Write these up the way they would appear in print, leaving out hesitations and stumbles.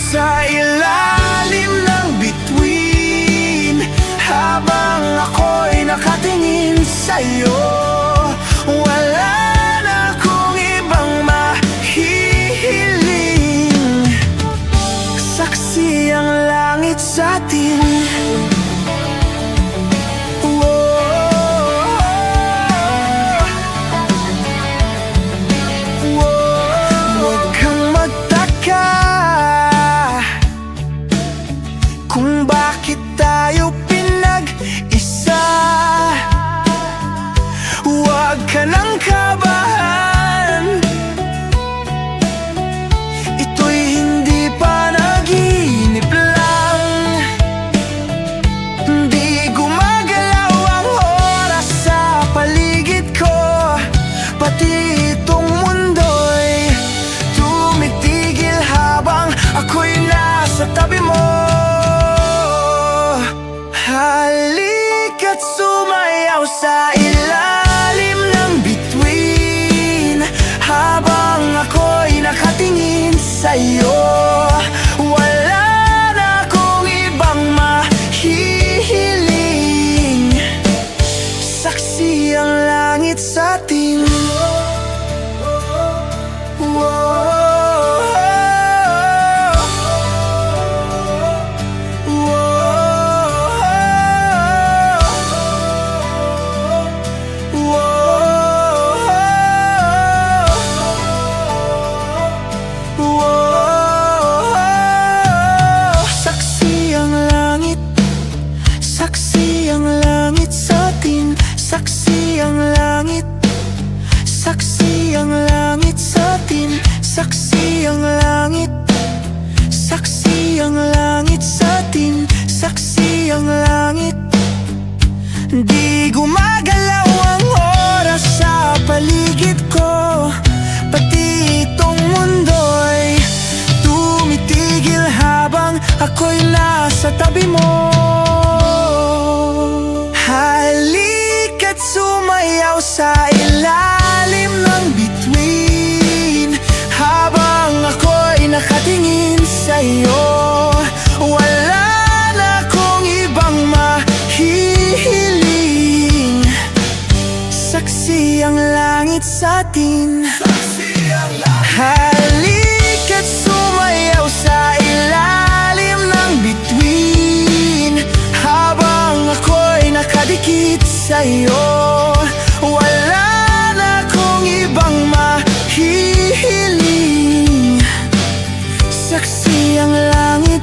sa ilalim ng bituin, habang ako'y nakatingin sa'yo. Wala na akong ibang mahihiling, saksi ang langit sa atin. Huwag kang magtaka kung bakit tayo pinag-isa. Huwag ka nang kabahan, ito'y hindi panaginip lang. Di gumagalaw ang oras sa paligid ko, pati itong mundo'y tumitigil habang ako'y nasa tabi mo. Halika't sumayaw sa ilalim ng bituin, habang ako'y nakatingin sa'yo. Wala na akong ibang mahihiling, saksi ang langit sa atin. Saksi ang langit sa atin, saksi ang langit, saksi ang langit sa atin, saksi ang langit, saksi ang langit sa atin, saksi ang langit. Di gumagalaw ang oras sa paligid ko, pati itong mundo'y tumitigil habang ako'y nasa tabi mo. Halika't sumayaw sa ilalim ng bituin, habang ako'y nakatingin sa'yo. Wala na akong ibang mahihiling, saksi ang langit sa atin. Halika't sumayaw sa ilalim ng bituin, habang ako'y nakadikit sa'yo. Wala na akong ibang mahihiling, saksi ang langit.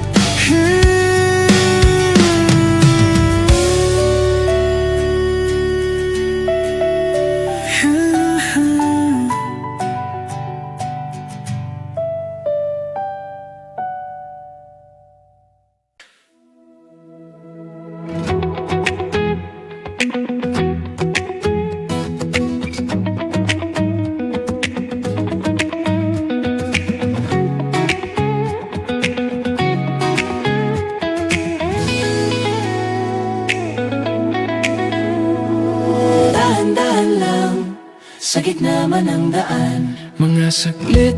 Sa gitna man ng daan, mga saglit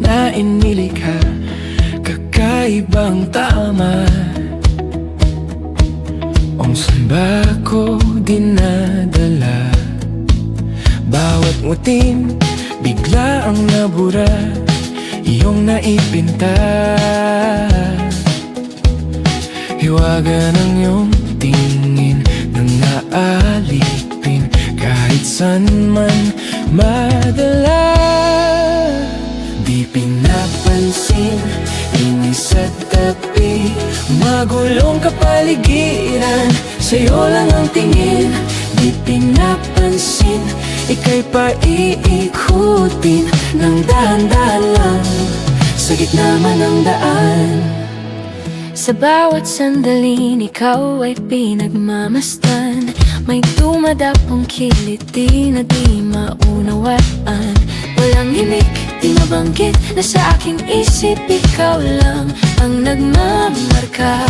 na inilikha, kakaibang tama. Kung saan ba ko dinadala, bawat ngutim bigla ang nabura, iyong naipinta. Hiwaga ng iyong tingin nang naalipin, kahit saan man madala. Di pinapansin, inis at tabi, magulong kapaligiran, sa'yo lang ang tingin. Di pinapansin, ika'y paiikutin ng dahan-dahan lang, sa gitna man ng daan. Sa bawat sandaling ikaw ay pinagmamasdan, may dumadapong kiliti na di maunawaan. Walang himik, di mabanggit na sa aking isip ikaw lang ang nagmamarka.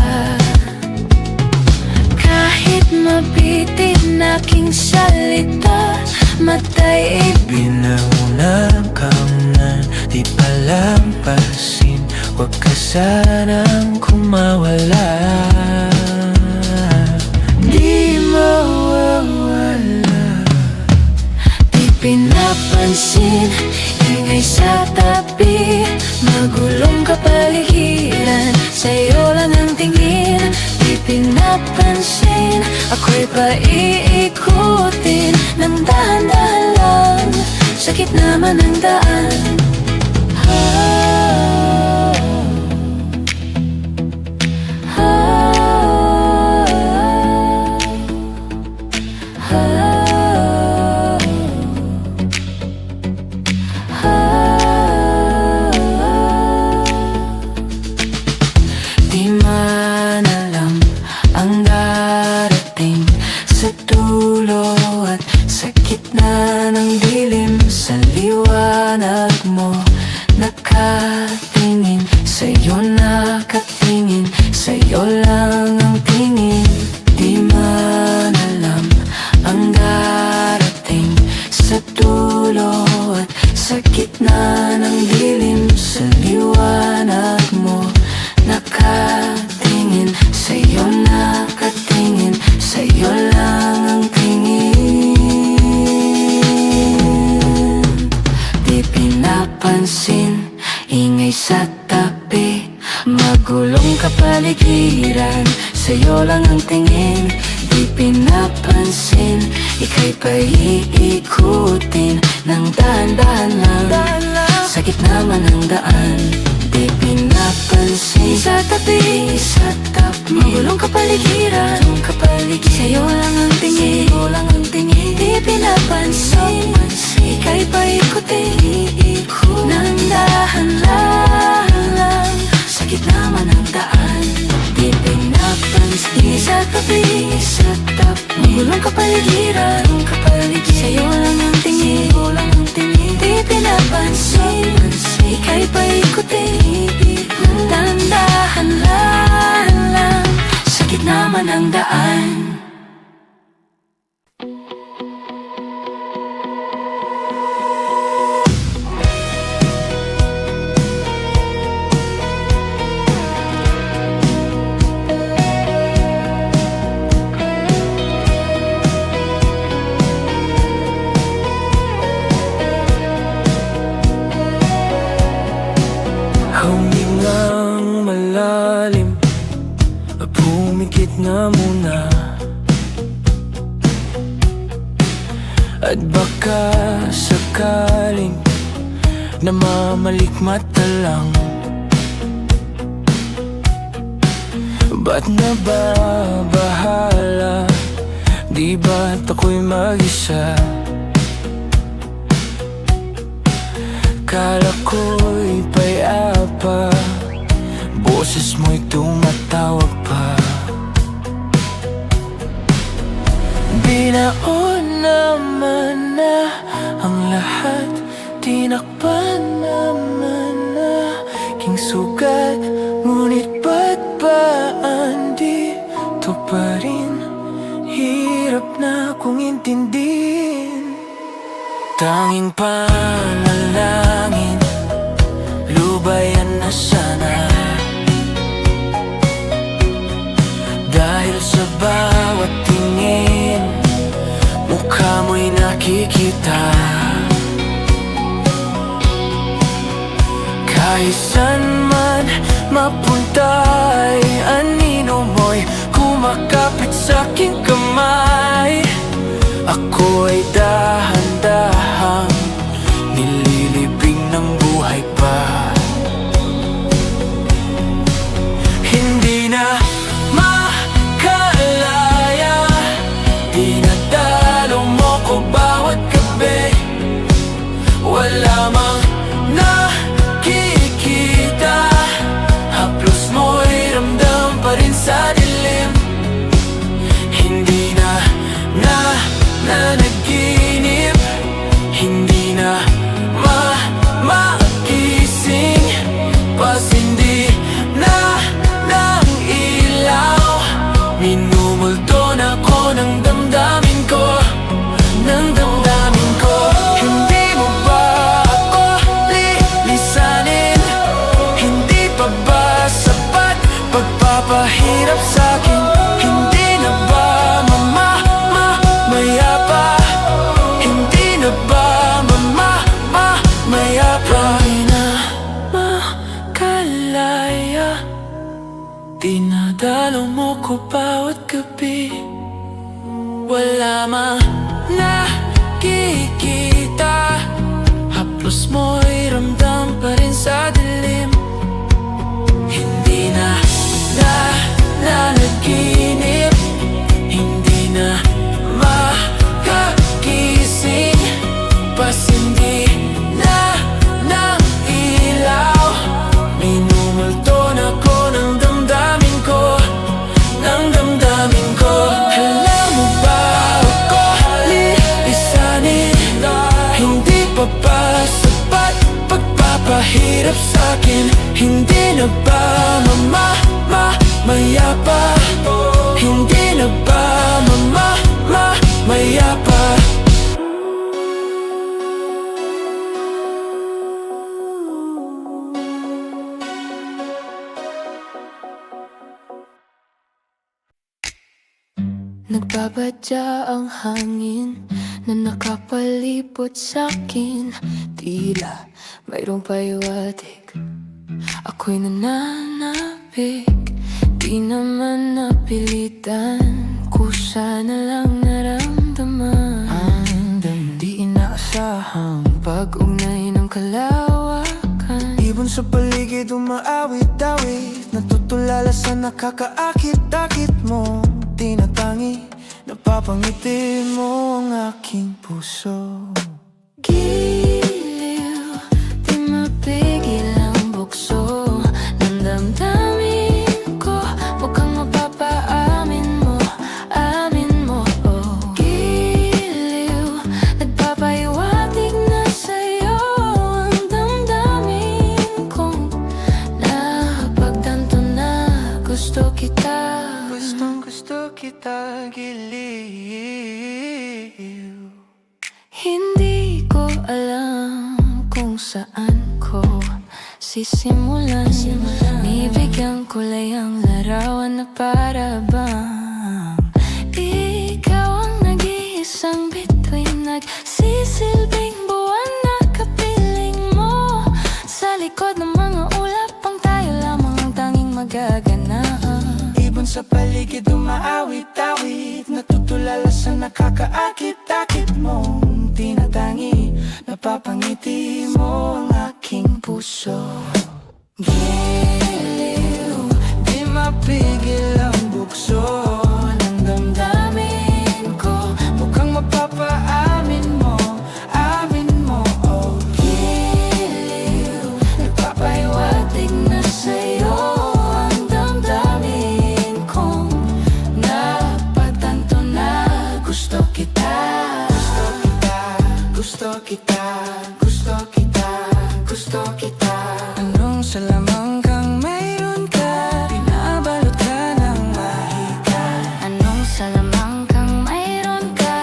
Kahit mabitin aking salita, matay Binaunang kamnan, di palampasin, Huwag ka sanang kumawala, di mawawala. Di pinapansin, ingay sa tabi, magulong kapaligiran, sa'yo lang ang tingin. Di pinapansin, ako'y paiikutin ng dahan-dahan lang, sakit naman ang daan. Di man alam ang darating sa dulo at sa gitna ng dilim. Sa liwanag mo nakatingin, sa'yo nakatingin, sa'yo lang ang tingin. Di man alam ang darating sa dulo at sa gitna ng dilim. Sa liwanag mo nakatingin, sa'yo nakatingin, sa'yo lang ang tingin. Di pinapansin, ingay sa tabi, magulong kapaligiran, sa'yo lang ang tingin. Di pinapansin, ika'y paiikutin ng dahan-dahan lang, sakit naman ang daan. Di pinapansin, sa tabi, magulong kapaligiran, sa'yo lang ang tingin, sa'yo lang ang tingin. Di pinapansin, ika'y paikutin ng dahan-dahan lang, sakit naman ang daan. Di pinapansin, sa tabi, magulong kapaligiran, sa'yo lang ang tingin, sa'yo lang ang tingin. Di pinapansin, ika'y paikutin ng dahan-dahan lang, sakit naman ang daan. Humingang malalim, pumikit na muna, at baka sakaling namamalikmata lang. Ba't nababahala? Di ba't ako'y mag-isa? Kala ko'y payapa, boses mo'y tumatawag pa. Binaon naman na ang lahat, tinakpan naman na king sugat. Ngunit ba't ba andito pa rin? Hirap na kong intindihin. Tanging panalangin, lubayan na sana, dahil sa bawat tingin, mukha mo'y nakikita. Kahit saan man mapunta'y anino mo'y kumakapit sa'king kamay. Ako ay dahan-dahang nililibing ng buhay pa. Hindi na makalaya, dinadalo mo ko bawat gabi. Wala mang nakikita, haplos mo'y ramdam pa rin sa dilim. Hindi na nanaginip, nagpapahirap sa'kin? Hindi na ba mayapa? Hindi na ba mayapa? Di na makalaya, dinadalo mo ko bawat gabi. Wala mang nakikita, haplos mo'y ramdam pa rin sa dilim. Hindi na nanaginip, hindi na makagising, pasindi na ng ilaw. Minumulto na ko ng damdamin ko, ng damdamin ko. Alam mo ba ako liisanin? Hindi pa ba sapat pagpapahirap sa'kin? Hindi na ba mayapa? Hindi na ba mayapa? Nagbabadya ang hangin na nakapalibot sa'kin. Tila mayroong pahiwatig, ako'y nananapig. Di naman napilitan, kusa na lang naramdaman. Di inaasahang pag-ugnay ng kalawakan. Ibon sa paligid umaawit-awit, natutulala sa nakakaakit-akit mo. Tinatangi, napapangiti mo ang aking puso. Giliw, di mapigil ang bukso ng damdamin ko. Mukhang mapapaamin mo, amin mo, oh. Giliw, nagpapahiwatig na sa'yo ang damdamin kong nakapagtanto na gusto kita. Gusto kita, giliw. Hindi ko alam kung saan ko sisimulan. Bibigyan kulay ang larawan na para bang ikaw ang nag-iisang bituin, nagsisilbing buwan na kapiling mo. Sa likod ng mga ulap pang tayo lamang ang tanging magaganaan. Ibon sa paligid umaawit-awit, natutulala sa nakakaakit-akit mo. Tinatangi, napapangiti mo ang aking puso. Giliw, Di mapigil ang bukso ng damdamin ko. Mukhang mapapaamin mo, amin mo, oh. giliw, nagpapahiwatig na sa'yo ang damdamin kong napatanto na gusto kita. Gusto kita, gusto kita, gusto kita. Anong salamang kang mayroon ka? Pinabalot ka ng mahika. Anong salamang kang mayroon ka?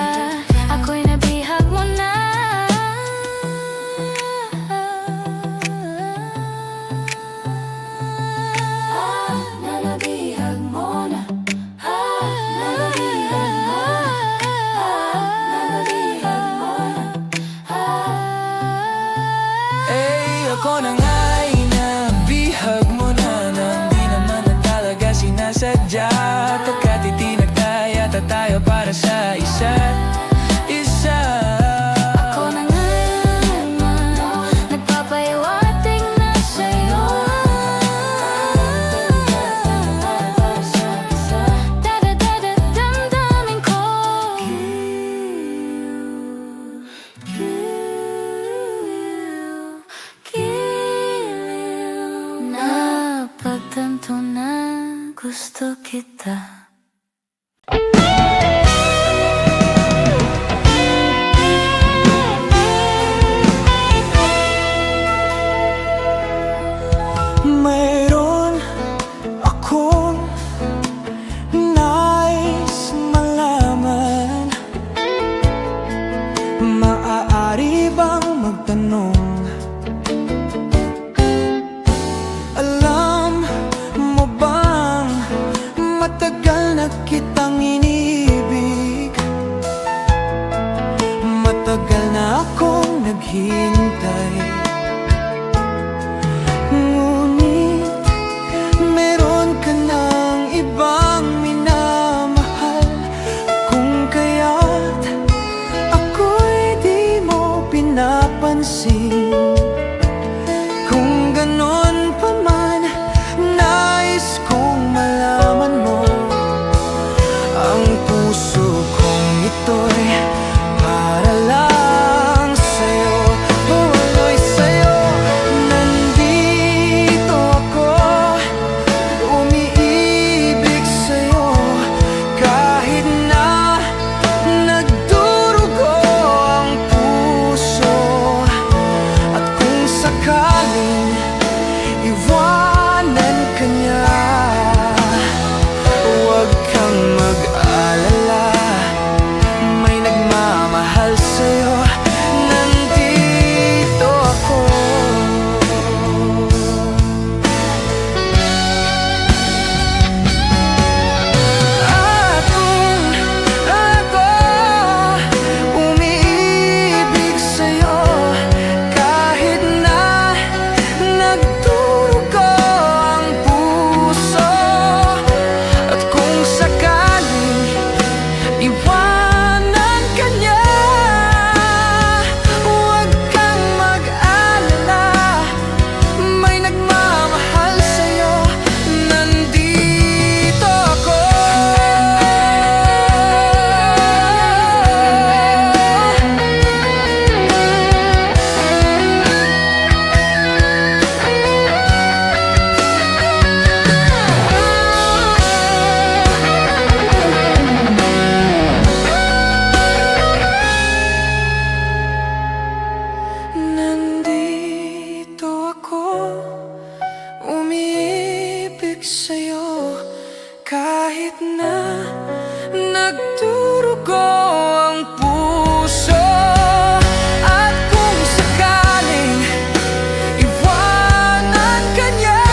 Ako'y nabihag mo na. Nabihag mo na. Nabihag mo na. Ako na nga'y nabihag mo na, nang di naman na talaga sinasadya. Pagkatitinag tayo para sa isa't isa. Ako na nga naman, nagpapahiwatig na sa'yo. Damdamin ko. Napagtanto na gusto kita. Mayroon akong nais malaman. Maaari bang magtanong? Alam mo bang pag-ibig sa'yo. Kahit na nagdurugo ang puso, at kung sakaling iwanan ka niya,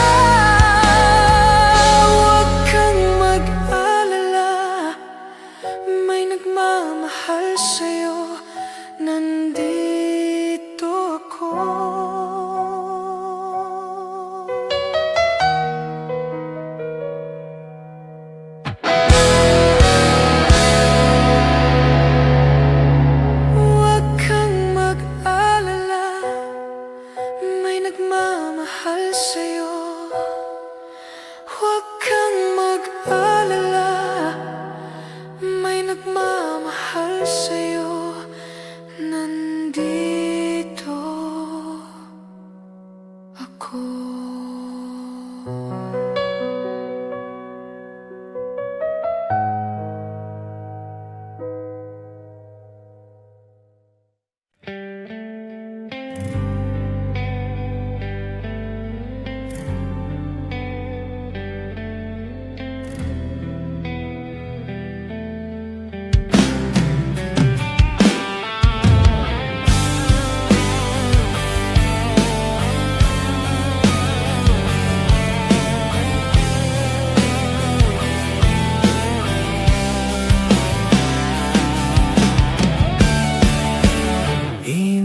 huwag kang mag-alala, may nagmamahal sa'yo, nandito ako. Huwag kang mag-alala, may nagmamahal sa'yo. Huwag kang mag-alala, may nagmamahal sa'yo, nandito ako.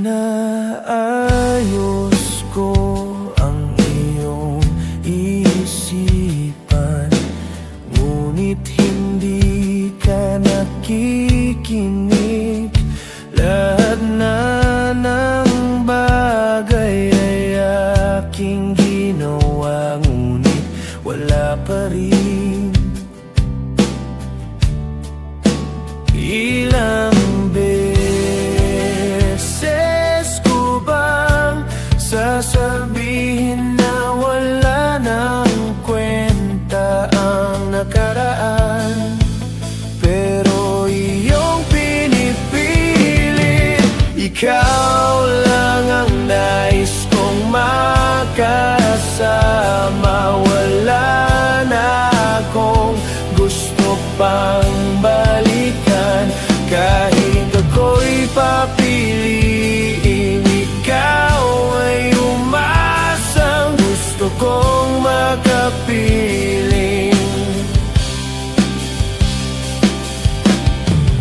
Inaayos ko ang iyong isipan, ngunit hindi ka nakikinig. Lahat na ng bagay ay aking ginawa, ngunit wala pa rin. Ilang sasabihin na wala nang kwenta ang nakaraan, pero iyong pinipilit. Ikaw lang ang nais kong makasama, wala na akong gusto pang balikan. Kahit ako'y papiliin, ikaw ay umasang gusto kong makapiling.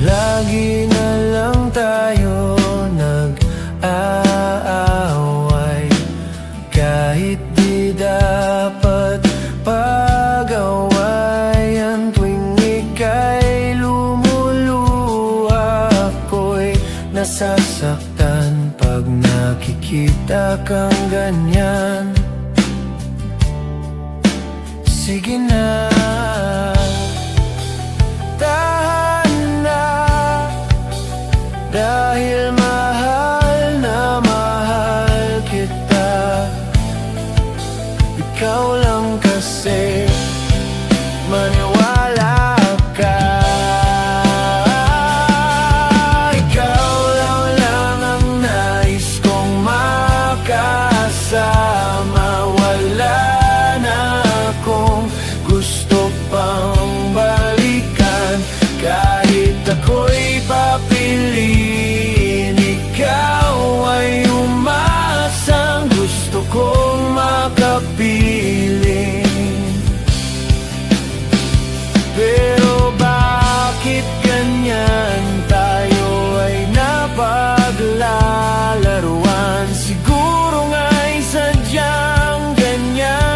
Lagi na lang tayo nag-aaway, kahit di dapat pag-awayan. Tuwing ika'y lumuluha, ako'y nasasaktan pag nakikita kang ganyan. Sige na, tahan na, dahil mahal na mahal kita. Ikaw lang kasi, maniwala ka. Ikaw lang ang nais kong makasama, wala na akong gusto pang balikan. Kahit ako'y papiliin, ikaw ay umasang gusto kong makapiling. Pero bakit ganyan tayo ay napaglalaruan? Siguro nga'y sadyang ganyan.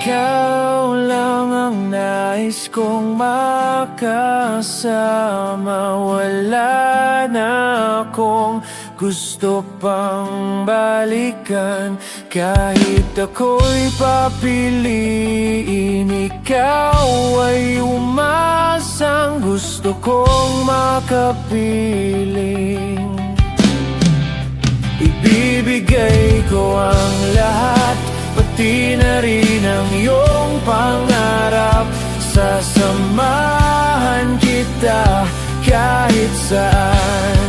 Ikaw lang ang nais kong makasama, wala na akong gusto pang balikan. Kahit ako'y papiliin, ikaw ay umasang gusto kong makapiling. ibibigay ko ang lahat, pati na rin ang iyong pangarap. Sasamahan kita kahit saan,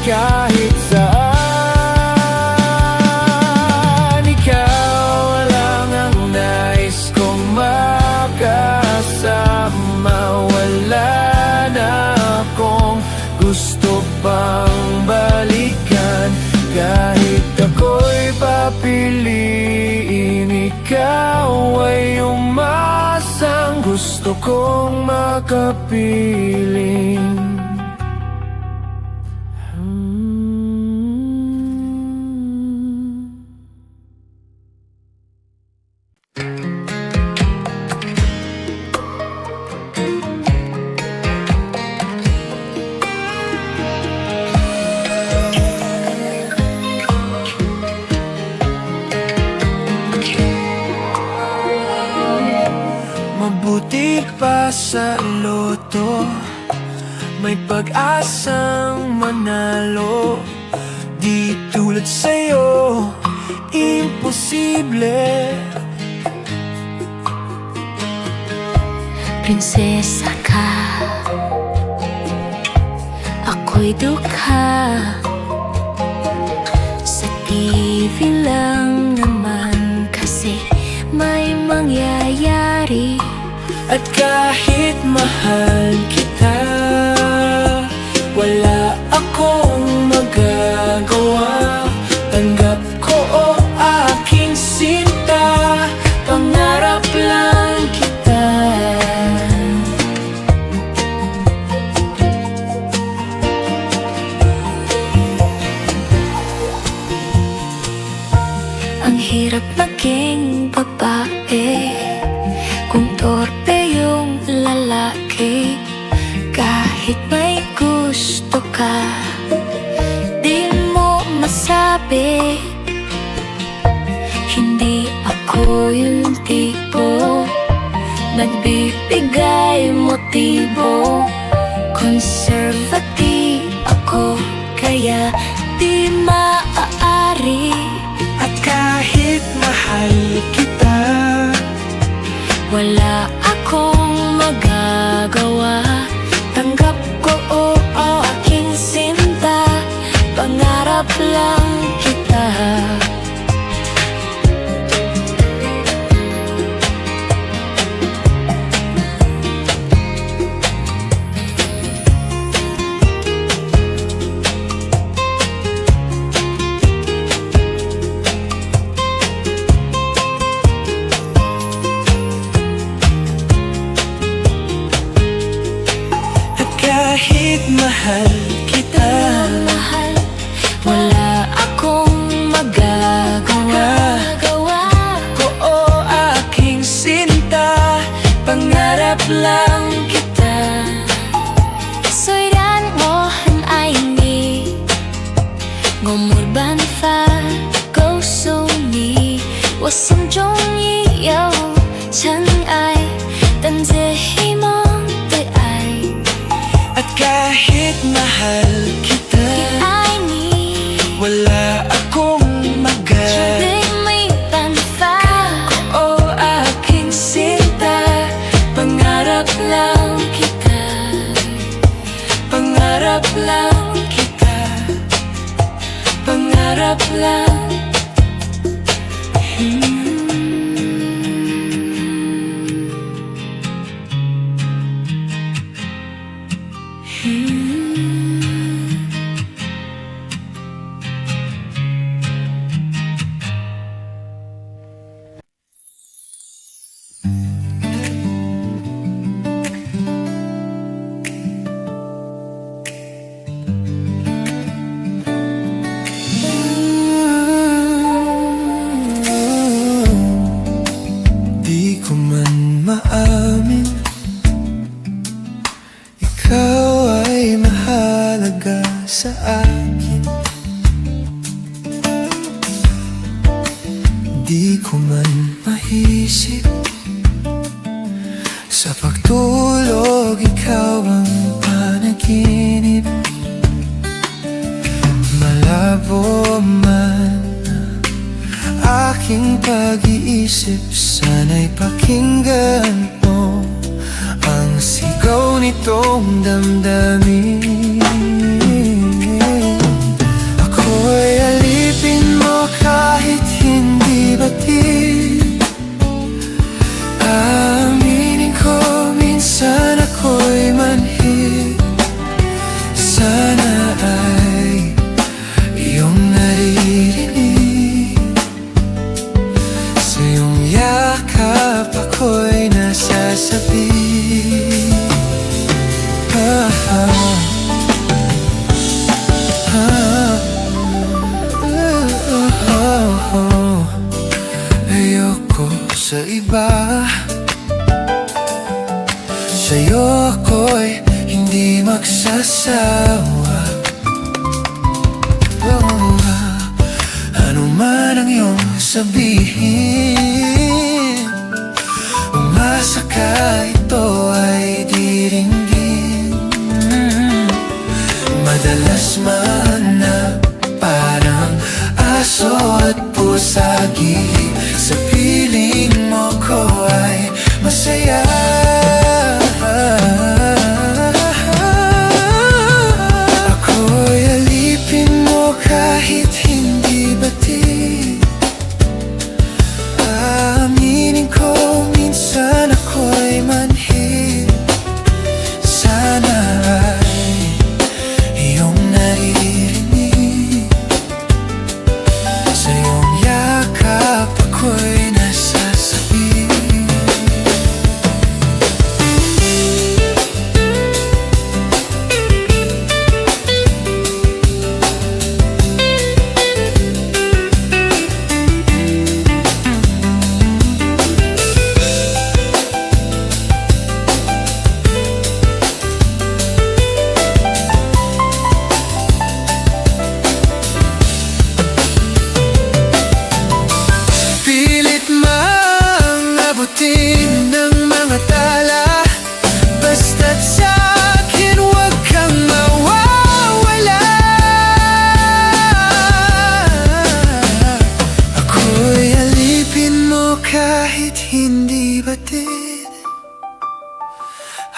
kahit saan. Ikaw lang ang nais kong makasama. Wala na akong gusto pang balikan. Kahit ako'y papiliin, ikaw ay umasang gusto kong makapiling. Mabuti pa sa loto, may pag-asang manalo. Di tulad sa'yo, imposible. Prinsesa ka, ako'y dukha. Sa TV lang naman kasi may mangyayari. At kahit mahal kita, wala akong magagawa. Tanggap ko o aking sinta, pangarap lang kita. Ang hirap maging babae kung torpe yung lalaki. Kahit may gusto ka, di mo masabi. Hindi ako yung tipo nagbibigay motibo. Conservative ako, kaya di maaari. At kahit mahal kita, wala akong magagawa. Tanggap ko o aking sinta, pangarap lang kita. kahit mahal kita, mahal, wala akong magagawa. ko o aking sinta, pangarap lang kita. 虽然我很爱你，我没办法告诉你，我心中已有尘埃，等着希望的爱。 At kahit mahal kita, 爱你， wala akong 绝对没办法。 o aking sinta, pangarap lang kita, pangarap lang kita, pangarap lang. Di ko man maamin, ikaw ay mahalaga sa akin. Di ko man maisip, sa pagtulog ikaw ang panaginip. Malabo aking pag-iisip, sana'y pakinggan mo ang sigaw nitong damdamin. Ako'y alipin mo kahit hindi batid. Aminin ko minsan ako'y manhid. Sana ay iyong naririnig. Sa iyong yakap ako'y nasasabi. Ayoko sa iba. Sa'yo ako'y hindi magsasawa. Ano man ang iyong sabihin, umasa ka ito ay diringgin. Madalas mahanap parang aso at pusa, gili sa piling mo ko ay masaya. Ako'y alipin mo kahit hindi batid. Aminin ko minsan ako'y manhid. Sana ay iyong naririnig. Sa iyong yakap ako'y nasasabi. Pilit mang abutin ng mga tala, basta't sa'kin huwag kang mawawala. Ako'y alipin mo kahit hindi batid.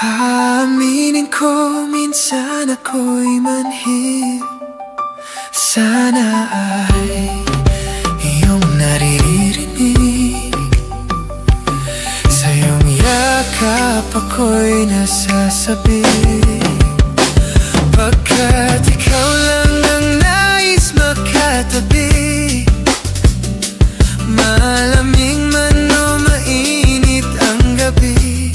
Aminin ko minsan ako'y manhid. Sana ay iyong naririnig. Sa iyong yakap ako'y nasasabi. Pagkat ikaw lang ang nais makatabi. Malamig man o mainit ang gabi,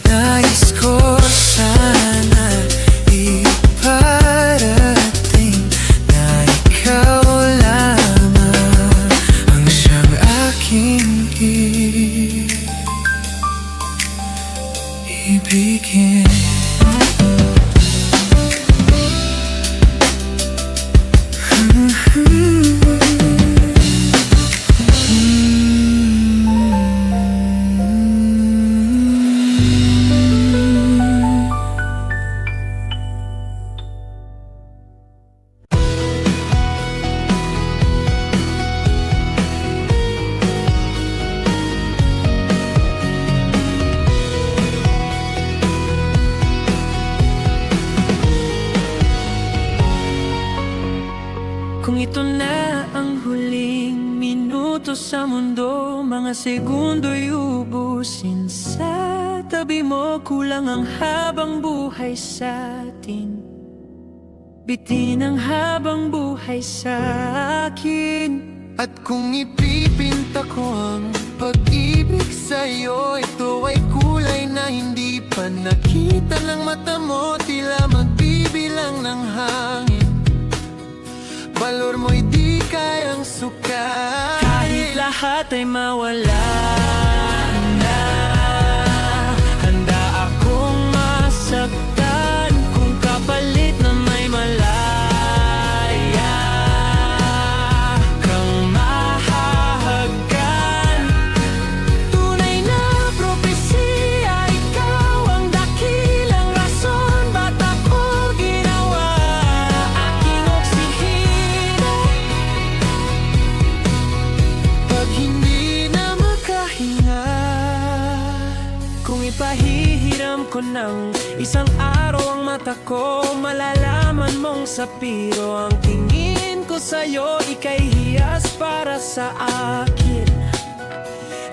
nais ko sana iparating na ikaw lamang ang siyang aking ibigin. Kung ito na ang huling minuto sa mundo, mga segundo'y ubusin sa tabi mo. Kulang ang habang buhay sa atin, bitin ang habang buhay sa akin. At kung ipipinta ko ang pag-ibig sa'yo, ito ay kulay na hindi pa nakita ng mata mo. Tila magbibilang ng hangin, valor mo'y di kayang sukat. Kahit lahat ay mawala na, handa akong masaktan kung kapalit na may malaya kang mahahagkan. Tunay na propesya, ikaw ang dakilang rason ba't ako ginawa aking oksihino. ko ng isang araw ang mata ko, malalaman mong sapiro ang tingin ko sa'yo, ika'y hiyas para sa akin.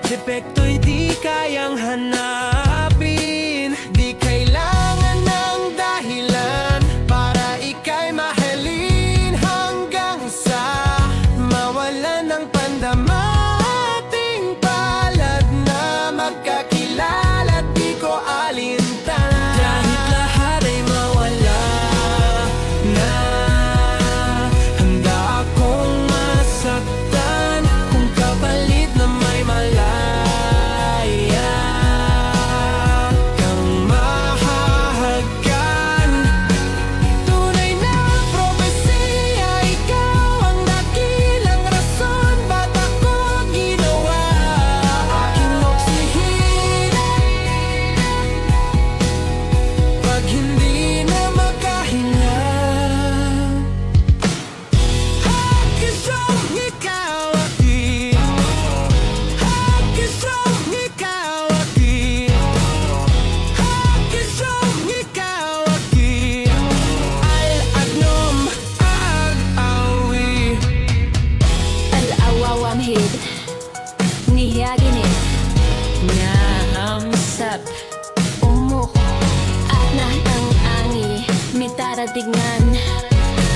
Depekto'y di kayang hanapin, Di kailangan ng dahilan para ika'y mahalin, hanggang sa mawalan ng pandama. Ating palad na magkakilala, di ko alintanan. kahit lahat ay mawala na. Handa akong masaktan kung kapalit na may malaya kang mahahagkan. Tunay na propesiya, ikaw ang dakilang rason, ba't ako ginawa aking oksihin pag hindi na makahinga. Hakisong ikaw aking, hakisong ikaw aking, hakisong ikaw aking al-agnom ag-awi. Al-awawamhid Nihiyaginit Nga amsap Umuk At nahtang angi Mitaratingan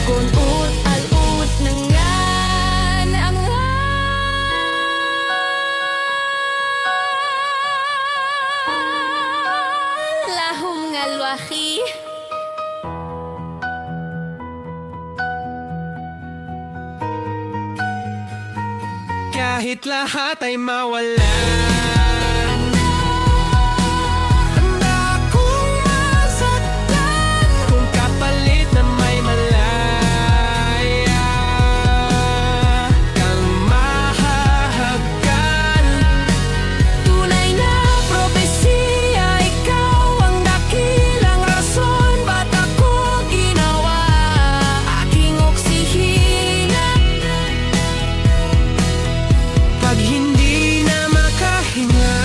Kung ut al-ut nangan Ang lahum ngalwahi Kahit lahat ay mawala. Handa akong masaktan Kung kapalit na may malaya kang mahahagkan. Tunay na propesiya, ikaw ang dakilang rason, ba't ako ginawa aking oksihina Pag hindi na makahinga.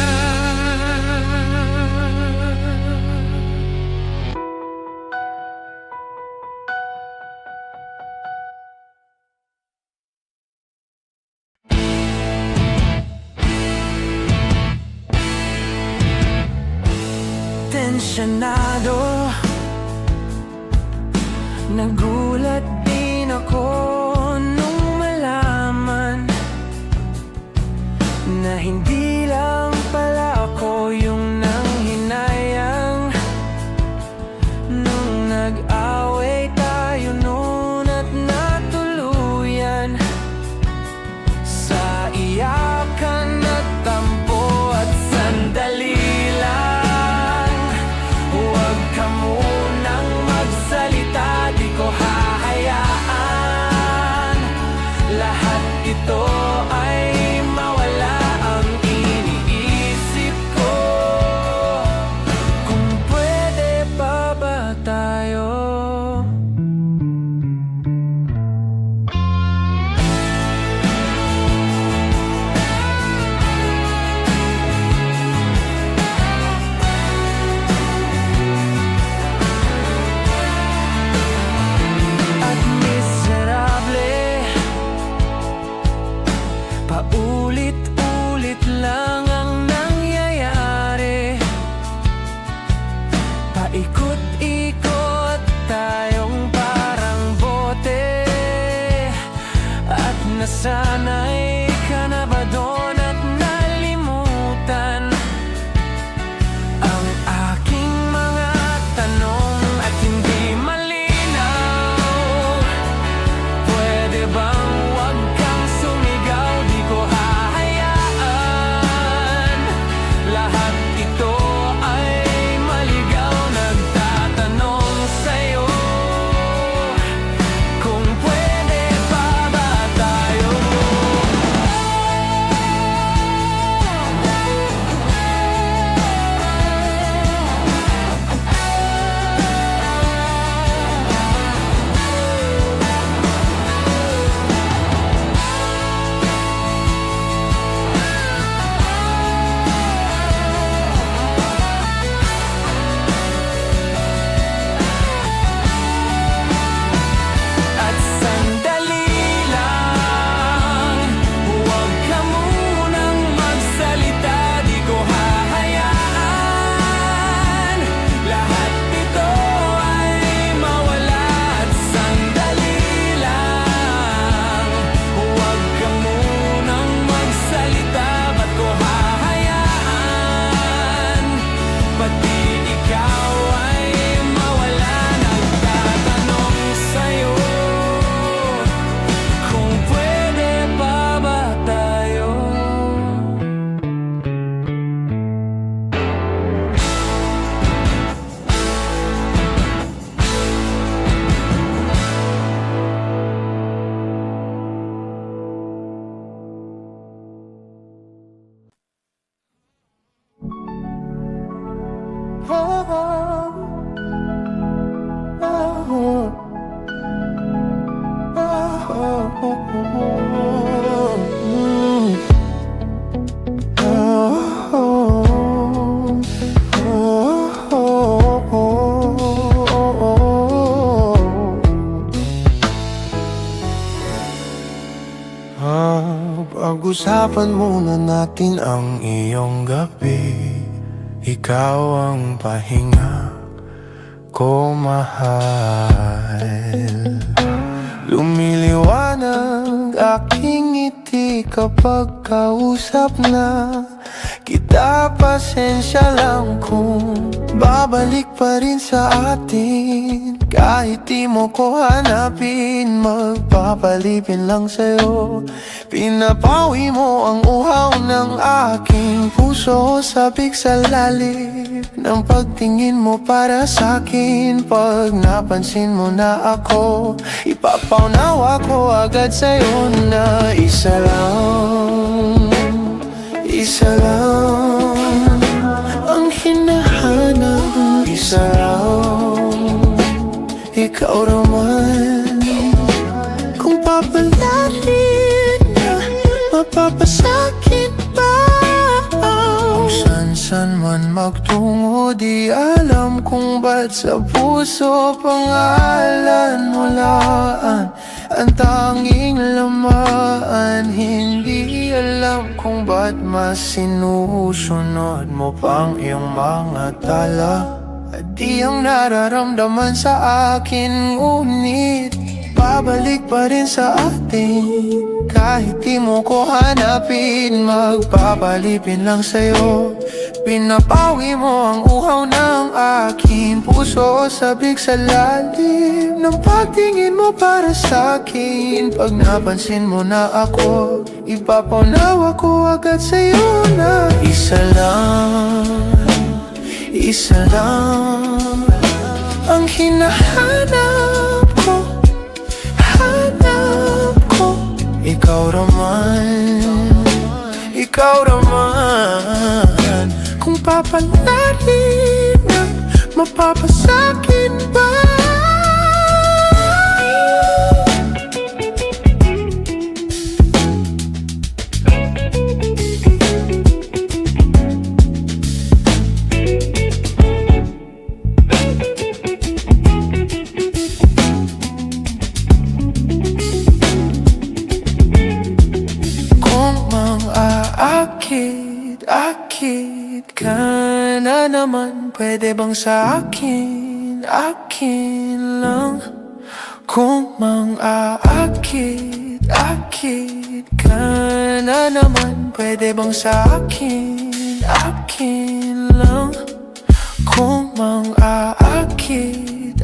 Tensyonado, nagulat din ako nung malaman na hindi lang pala ako yung nanghinayang nung nag-away tayo noon at natuluyan sa iyakan at tampo at sandali lang. Huwag ka munang magsalita, di ko hahayaan lahat ito ay mawala. Ang iniisip ko, kung pwede pa ba tayo? At miserable, paulit-ulit lang ang nangyayari. Paikot-ikot tayong parang bote, at nasanay ka na ba doon at nalimutan ang aking mga tanong at hindi malinaw? Pwede bang wag kang sumigaw, di ko hahayaan lahat ito ay maligaw. Nagtatanong sa'yo, kung pwede pa ba tayo? Pag-usapan muna natin ang iyong gabi. Ikaw ang pahinga ko, mahal. Lumiliwanag aking ngiti kapag kausap na kita. Pasensya lang kung babalik pa rin sa atin. Kahit di mo ko hanapin, magpapalipin lang sa'yo. Pinapawi mo ang uhaw ng aking puso. Sabik sa lalim ng pagtingin mo para sa'kin. Pag napansin mo na ako, ipapaunawa ko agad sa'yo na isa lang ang hinahanap. Isa lang, ikaw naman. Kung papalarin na, mapapasakin pa. Kung san-san man magtungo, di alam kung ba't sa puso pangalan mo laan ang tanging lamaan. Hindi alam kung ba't mas sinusunod mo pang iyong mga tala. At di ang nararamdaman sa akin, ngunit babalik pa rin sa atin. Kahit di mo ko hanapin, magpapalipin lang sa'yo. Pinapawi mo ang uhaw ng aking puso. Sabik sa lalim ng pagtingin mo para sa'kin. Pag napansin mo na ako, ipapaunawa ko agad sa'yo na isa lang ang hinahanap ko. Ikaw naman. Kung papalarin na, mapapasakin ba? Akit ka na naman, pwede bang sa akin lang? Kung mang-aakit ka na naman, pwede bang sa akin lang? Kung mang-aakit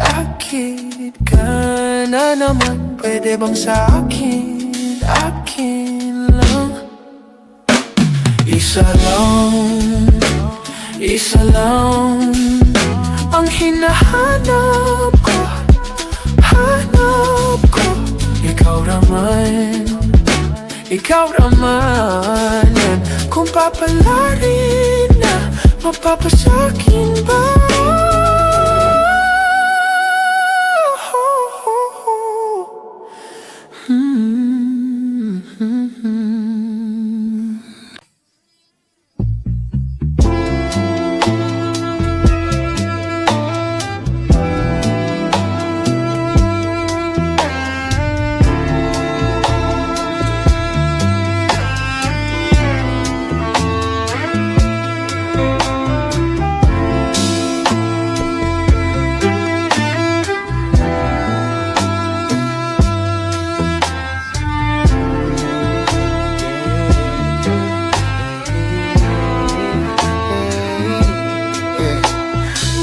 ka na naman, pwede bang sa akin lang? Isa lang ang hinahanap ko, Ikaw naman. Kung papalarin na, mapapasakin ba?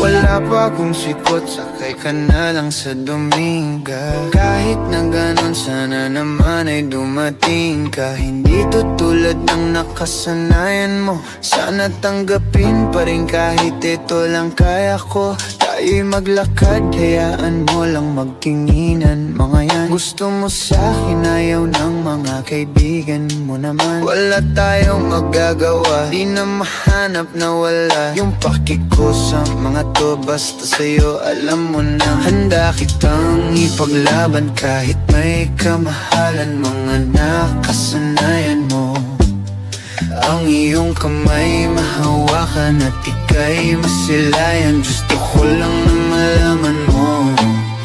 Wala pa akong sikot, sakay ka na lang sa Dominga. Kahit na ganon, sana naman ay dumating ka. Hindi to tulad ng nakasanayan mo, sana tanggapin pa rin kahit ito lang kaya ko. Tayo'y maglakad, hayaan mo lang magtinginan. Mga yan, gusto mo sa'kin, ayaw ng mga kaibigan mo naman. Wala tayong magagawa, di na mahanap na wala yung pakiko sa mga to. Basta sa'yo, alam mo na handa kitang ipaglaban kahit may kamahalan. Mga nakasanayan mo, ang iyong kamay mahawakan at ika'y masilayan. Gusto ko lang na malaman mo,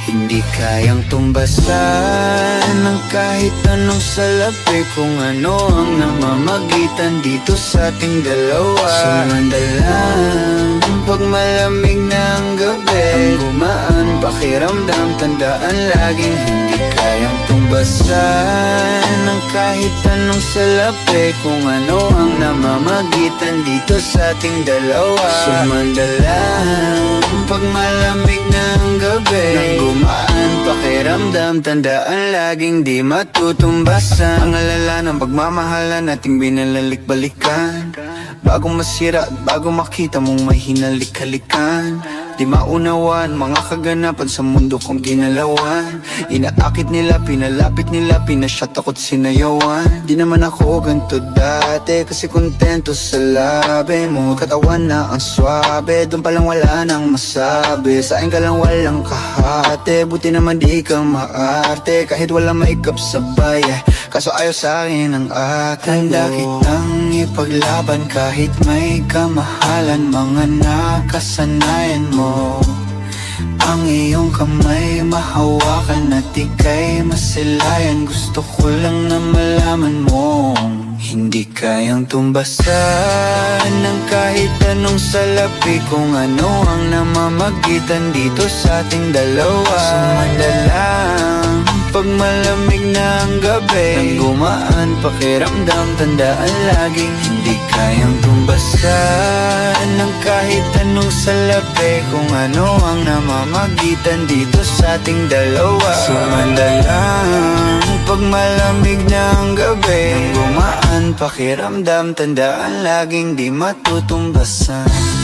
hindi kayang tumbasan ng kahit anong salapi. Kung ano ang namamagitan dito sa ating dalawa. Sumandalang pag malamig na ang gabi, ang gumaan pakiramdam, tandaan laging hindi kayang tumbasan ng kahit anong salapi. Kung ano ang namamagitan dito sa ating dalawa. Sumandalang pag malamig na ang gabi, ang gumaan pakiramdam, tandaan laging di matutumbasan. Ang alala ng pagmamahalan nating binalalik-balikan, bago masira at bago makita mong may hinalik-halikan. Di maunawan mga kaganapan sa mundo kong ginalawan. Inaakit nila, pinalapit nila, pinasyat ako't sinayawan. Di naman ako ganito dati, kasi kontento sa labi mo. Katawan na ang swabe, doon palang wala nang masabi. Sa akin ka lang walang kahate, buti naman di ka maarte. Kahit wala maikap sabay, kaso ayaw sa akin ang akin. Handa kitang ipaglaban kahit may kamahalan. Mga nakasanayan mo, ang iyong kamay mahawakan at ika'y masilayan. Gusto ko lang na malaman mo, hindi kayang tumbasan ng kahit anong salapi. Kung ano ang namamagitan dito sa ating dalawa. Sumandalang pag malamig na ang gabi, ang gumaan pakiramdam, tandaan laging hindi kayang tumbasan ng kahit anong salapi. Kung ano ang namamagitan dito sa ating dalawa. Sumandalang pag malamig na ang gabi, ang gumaan pakiramdam, tandaan laging di matutumbasan.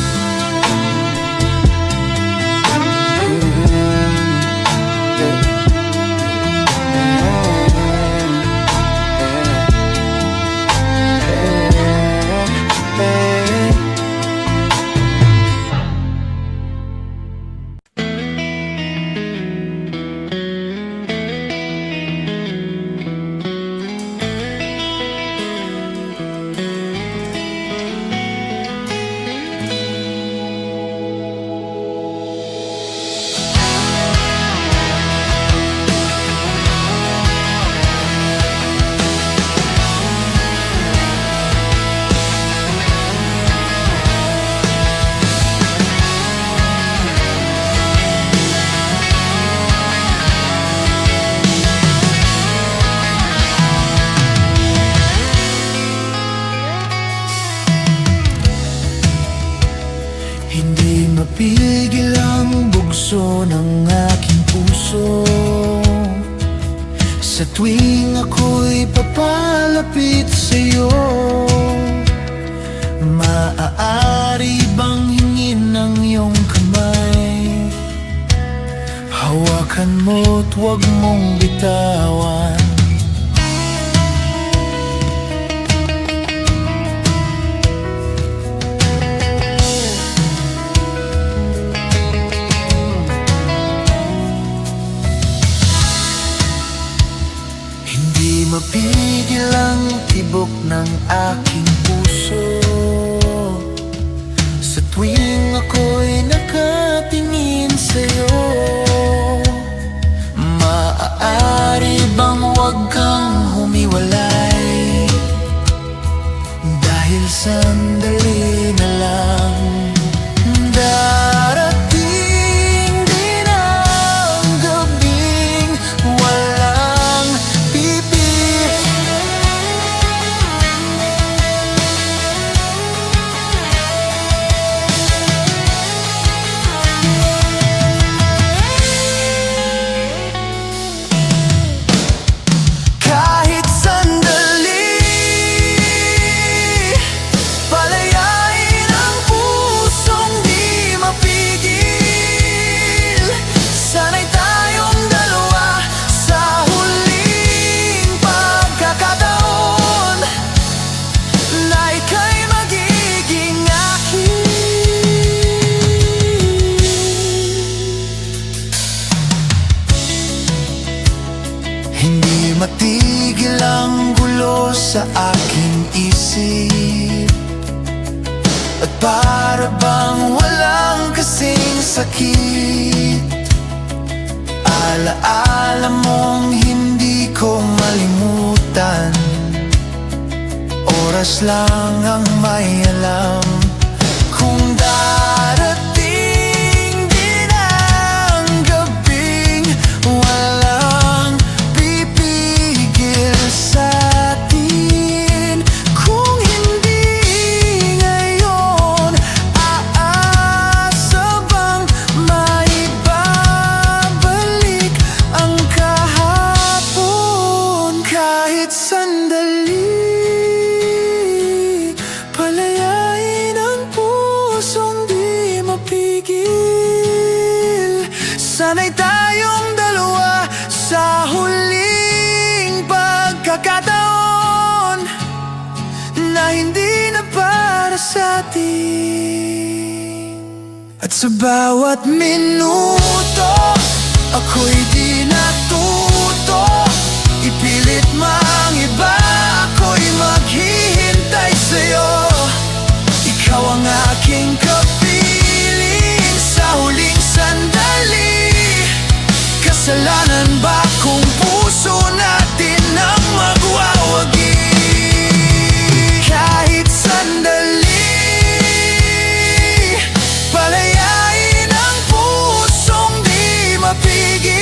Hindi mapigil ang bugso ng aking puso sa tuwing ako'y papalapit sa'yo. Maaari bang hingin ng iyong kamay? Hawakan mo't huwag mong bitawan. Mapigil ang tibok ng aking puso sa tuwing ako'y nakatingin sa'yo. Maaari bang huwag kang humiwalay? Dahil sandali na lang darating din ang gabing walang pipit. sa aking isip. At para bang walang kasing sakit, alaala mong hindi ko malimutan. Oras lang ang may alam kung darating din ang gabing walang pipigil sa atin. Kung hindi ngayon, aasa bang maibabalik ang kahapon? Kahit sandali, palayain ang pusong di mapigil. Sana'y tayong dalawa sa huling pagkakataon na hindi na para sa atin. At sa bawat minuto, ako'y di natuto ipilit mang iba. Ako'y maghihintay sa'yo. Ikaw ang aking kapiling sa huling sandali. Kasalanan ba kung puso natin ang magwawagi? Kahit sandali, palayain ang pusong di mapigil.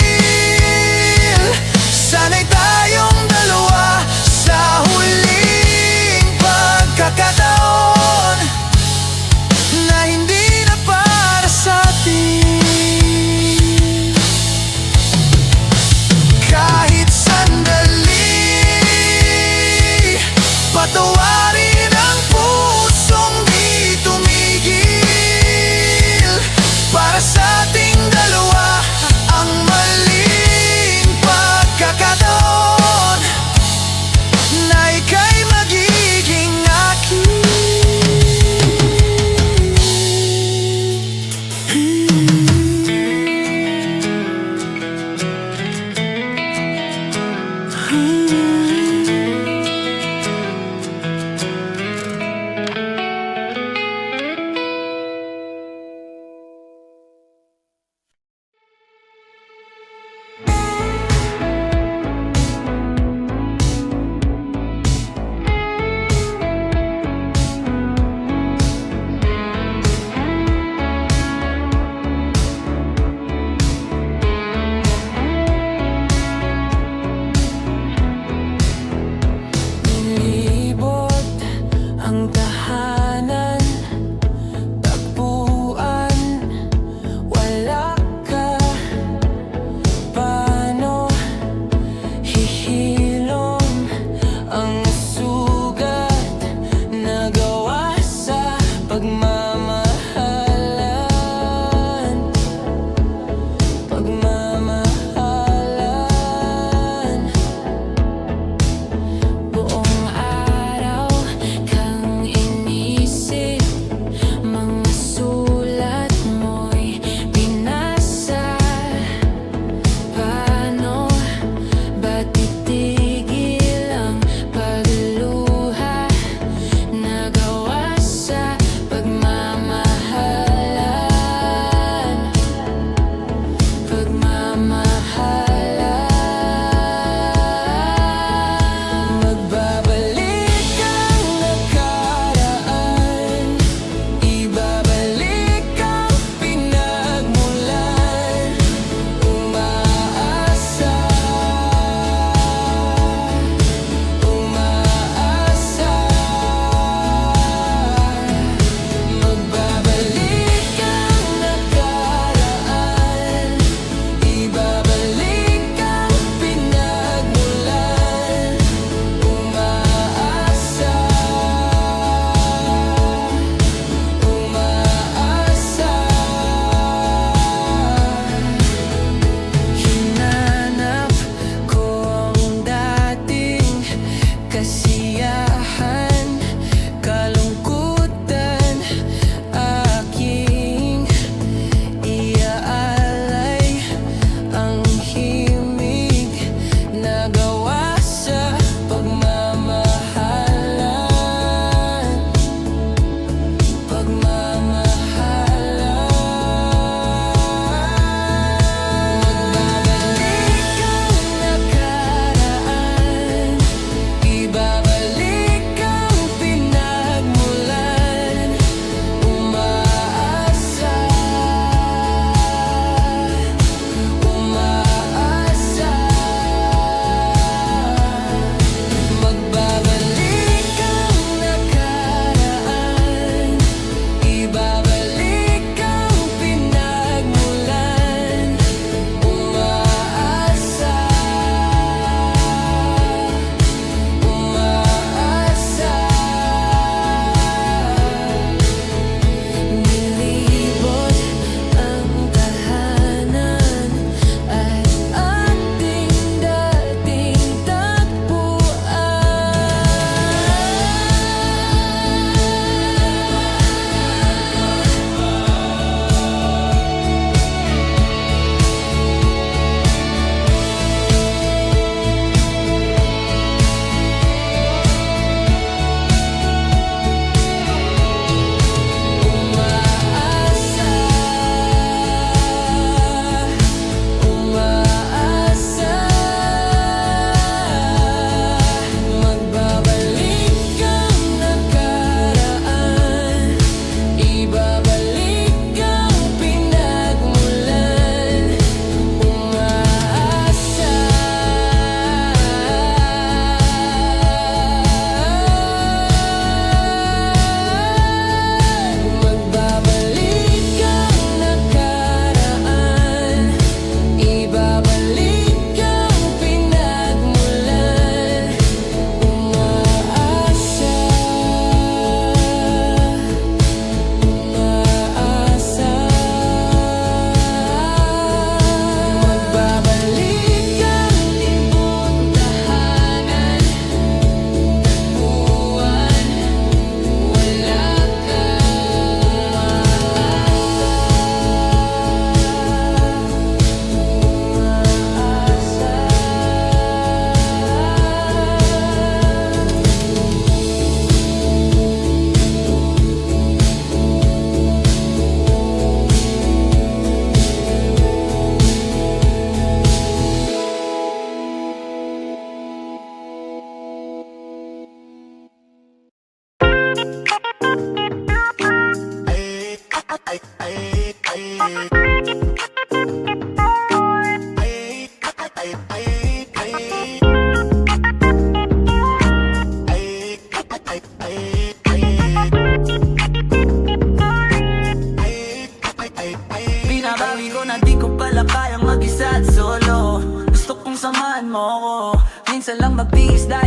Sana'y tayong dalawa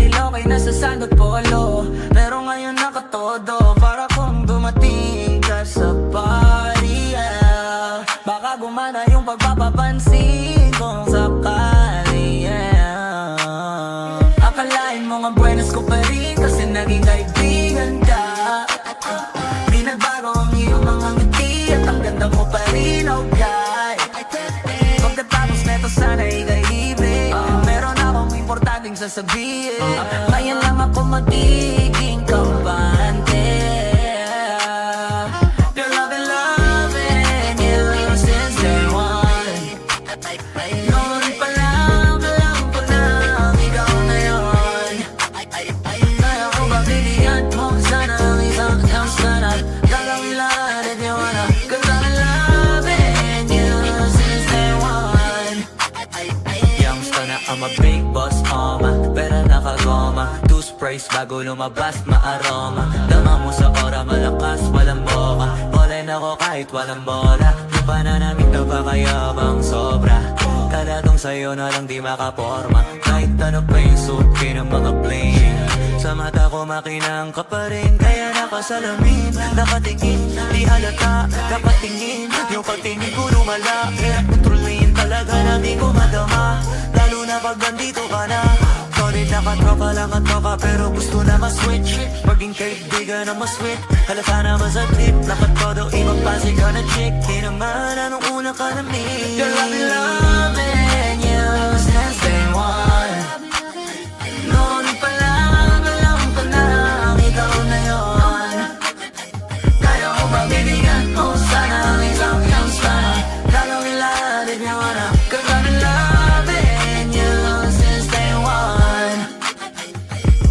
Dahil okay na sa sand at polo, pero ngayon nakatodo. Para kung dumating ka sa party, yeah. Baka gumana yung pagpapapansin kung sakali, yeah. Akalain mo nga buenas ko pa rin kasi naging kaibigan ka. Di nagbago ang iyong mga ngiti at ang ganda mo pa rin, okay. Pagkatapos neto sana ikaiibig, meron akong importanteng sasabihin. Ngayon lang ako magiging kampante. You're loving you since day one. Noon pa lang alam ko na ikaw na yun. Kaya ko ba bigyan mo sana ang isang sana gagawin lahat if you wanna. Cause I'm loving you since day one. Youngster na I'm a big boss, pera nakagoma. Two sprays bago lumabas maaroma. Dama mo sa ora malakas walang boka. Online ako kahit walang bola. Di pa na namin napakayabang sobra. Talagang sa'yo na lang di makaporma. Kahit ano pa yung suki ng mga bling. Sa mata ko makinang ka pa rin. Kaya nakasalamin, nakatingin. Di halata, nakatingin. Yung pagtingin ko lumala. Kaya kontrolin talaga na di ko madama. Lalo na pag nandito ka na. Solid nakatropa lang at tropa, pero gusto na ma-switch. Maging kaibigan na ma-sweet. Halata naman sa trip. Dapat ko daw ibang pasi ka na chick. Di naman anong una ka na me. You're loving you since day one. Noon pa lang alam ko na ikaw na yun. Kaya ko ba bibigyan mo sana ang isang sana gagawin lahat if you wanna. Cause I'm loving you since day one.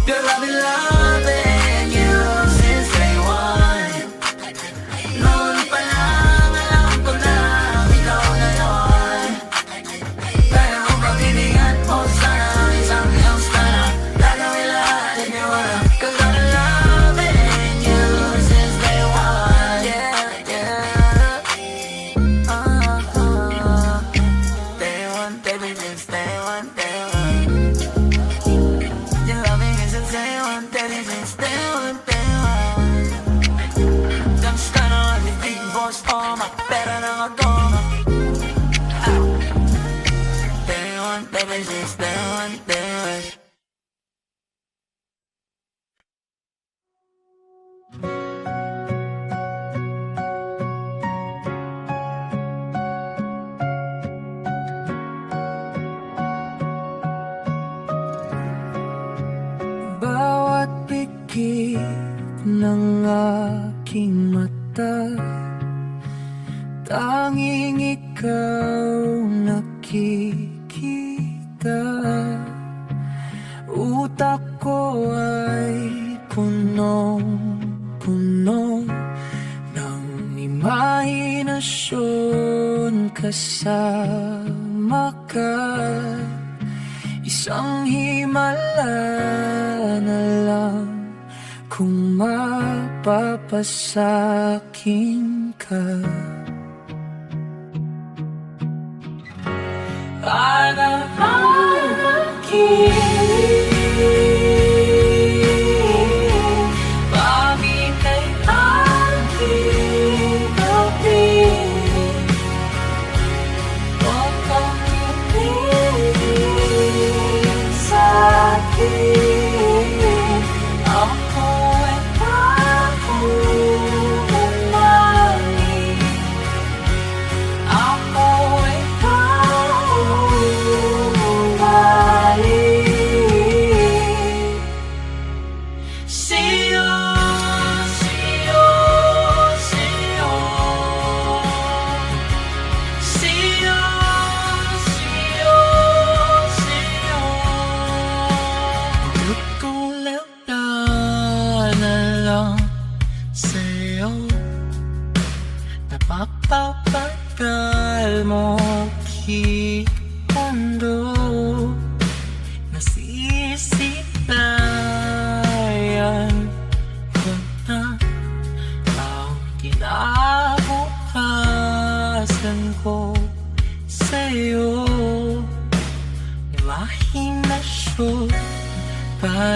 You're loving you since day one. Noon pa lang alam ko na ikaw na yun. Kaya ko ba bibigyan mo sana ang isang sana gagawin lahat if you wanna. Cause I'm loving you since day one. Yeah, yeah. Day one, baby, since day one, day one. You're loving me since day one, baby, since day one, day one. Gangsta na ang big boss, pera na nga goma. Day one, baby, since day one, day one. Bawat pikit ng aking mata, tanging ikaw nakikita. Utak ko ay punong-puno ng imahinasyon kasama ka. Isang himala na lang kung mapapasakin ka. Para aking bakit ay aking kapiling. Huwag kang ipiling sa'kin. Ako ay pakulamangin. Ako ay pakulamangin.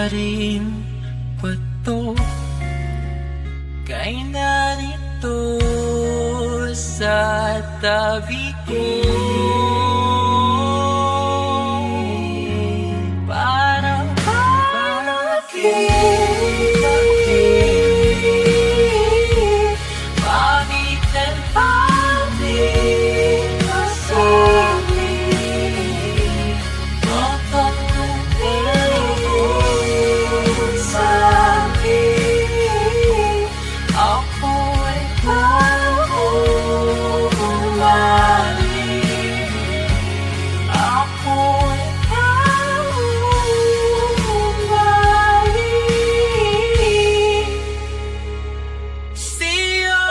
pa rin ba to? Kay narito sa tabi ko, para bakit pamitan pamit ka sa akin, mapapagod sa akin. Ako'y bumalik, ako'y bumalik sa'yo.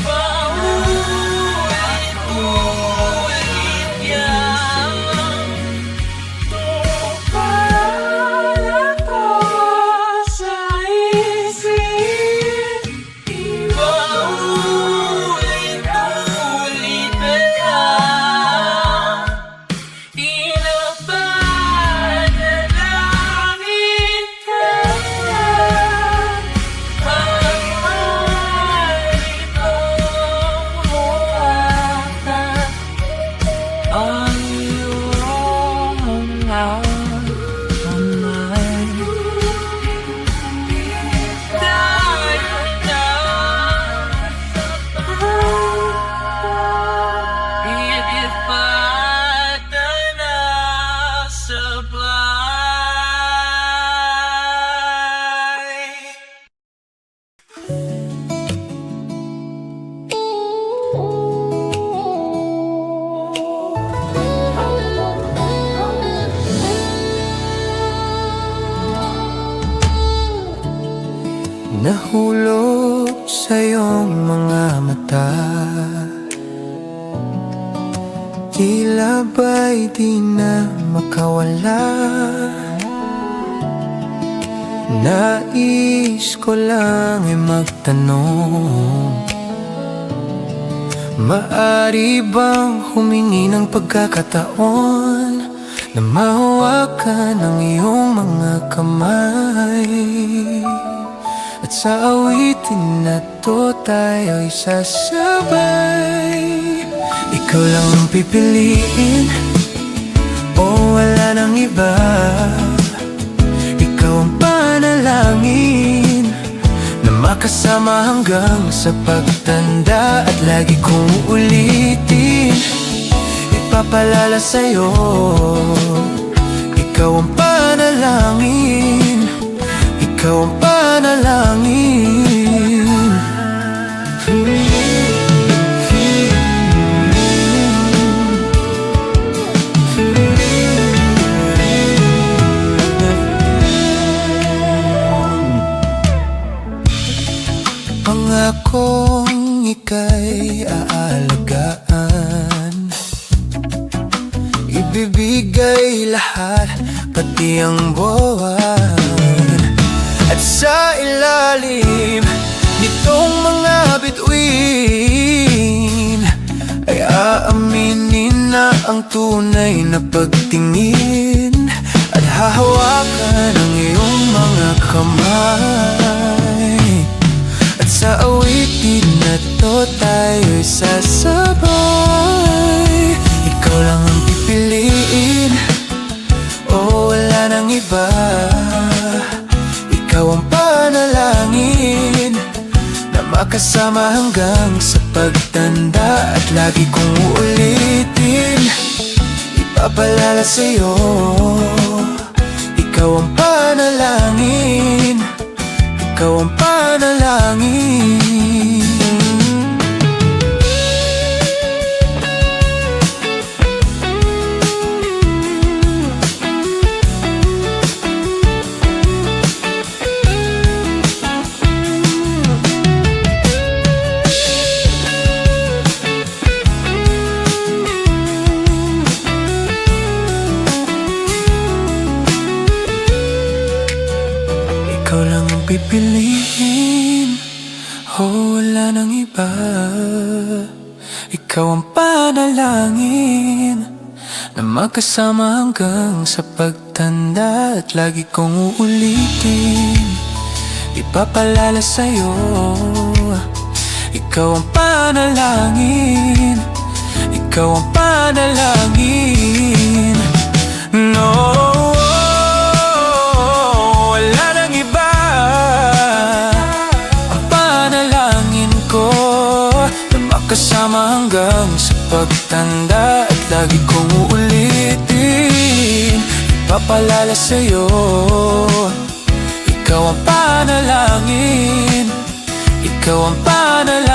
Paulit-ulit yan, para ko sa isip. Paulit-ulit na lang, pinapanalangin ka. Nahulog sa iyong mga mata, tila ba'y di na makawala. Nais ko lang ay magtanong, maari bang humingi ng pagkakataon na mahawakan ang iyong mga kamay? At sa awitin na to tayo'y sasabay. Ikaw lang ang pipiliin, o wala nang iba. Ikaw ang panalangin na makasama hanggang sa pagtanda. At lagi kong uulitin, ipapalala sa'yo, ikaw ang panalangin, ikaw ang panalangin. Pangakong ika'y aalagaan, ibibigay lahat, pati ang buwan. At sa ilalim nitong mga bituin ay aaminin na ang tunay na pagtingin. At hahawakan ang iyong mga kamay. At sa awitin na to tayo'y sasabay. Ikaw lang ang pipiliin, o wala nang iba. Ikaw ang panalangin na makasama hanggang sa pagtanda. At lagi kong uulitin, ipapalala sa'yo, ikaw ang panalangin, ikaw ang panalangin. wala nang iba. Ikaw ang panalangin na magkasama hanggang sa pagtanda. At lagi kong uulitin, ipapalala sa'yo. Ikaw ang panalangin, ikaw ang panalangin. No, wala nang iba. Ang panalangin ko na makasama hanggang sa pagtanda. At lagi kong uulitin, ipapalala sa'yo. Ikaw ang panalangin, ikaw ang panalangin.